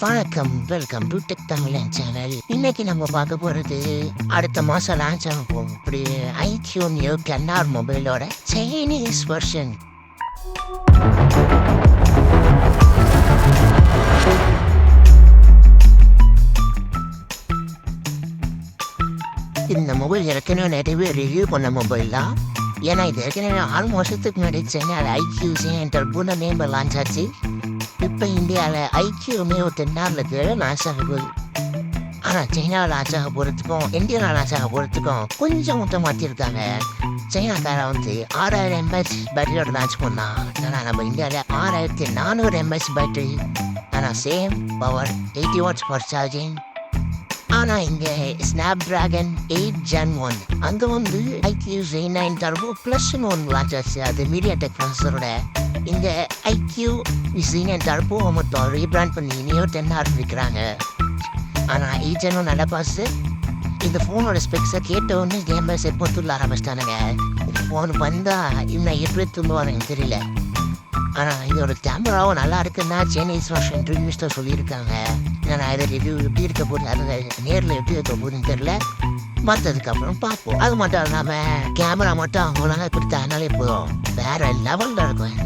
வணக்கம், welcome to tech தமிழன் channel. இன்னைக்கு நம்ம பார்க்க போறது அடுத்த மாசம் லான்ச் ஆக போகும் இப்படி ஐக்யூ நியூ கன்னார் மொபைலோட சைனீஸ் வெர்ஷன். இந்த மொபைல் ஏற்கனவே நிறைய ரிவ்யூ பண்ண மொபைல் தான். ஏன்னா இது ஏற்கனவே 6 வருஷத்துக்கு முன்னாடி சைனாவில் ஐக்யூ பூன நேம் லான்ச் ஆச்சு. இப்போ இந்தியாவில் ஐக்யூமே ஒரு 10 லான்ச் ஆக போகுது. ஆனால் சைனாவில் லான்ச் ஆக போகிறதுக்கும் இந்தியாவில் லான்ச் ஆக போகிறதுக்கும் கொஞ்சம் மட்டும் மாற்றிருக்காங்க. சைனாக்காரன் 6000 mAh பேட்டரியோட லான்ச் பண்ணான். ஆனால் நம்ம இந்தியாவில் 6400 mAh பேட்டரி. ஆனால் same power 80 watts for charging. ஆனால் இங்கே ஸ்னாப் ட்ராகன் 8 Gen 1 அங்கே ஐக்யூ Z9 டர்போ +1 லான்ச் ஆச்சு. அது மீடியாடெக் ப்ராசஸரோட. இந்த ஐக்யூ Z9 டர்போ மட்டும் ரீபிராண்ட் பண்ணி நியூ 10 ஆரம்பிக்கிறாங்க. ஆனால் 8 Gen 1 நல்ல பாசு. இந்த ஃபோனோட ஸ்பெக்ஸை கேட்டவுடனே கேமர்ஸ் எப்போ துள்ள ஆரம்பிச்சிட்டானுங்க. இந்த ஃபோன் வந்தால் இன்னும் எப்படி துள்ளுவானுங்க தெரியல. ஆனால் இதோட கேமராவும் நல்லா இருக்குன்னா சைனீஸ் வெர்ஷன் ரிவ்யூஸில் சொல்லியிருக்காங்க. நான் இதை ரிவ்யூ எப்படி இருக்க போகுது, அது நேரில் எப்படி இருக்க போகுதுன்னு தெரியல. மற்றதுக்கப்புறம் பார்ப்போம். அது மட்டும் இல்லாமல் கேமரா மட்டும் அவங்களால கொடுத்தாங்கனாலே போதும், வேற லெவலில் இருக்கும்.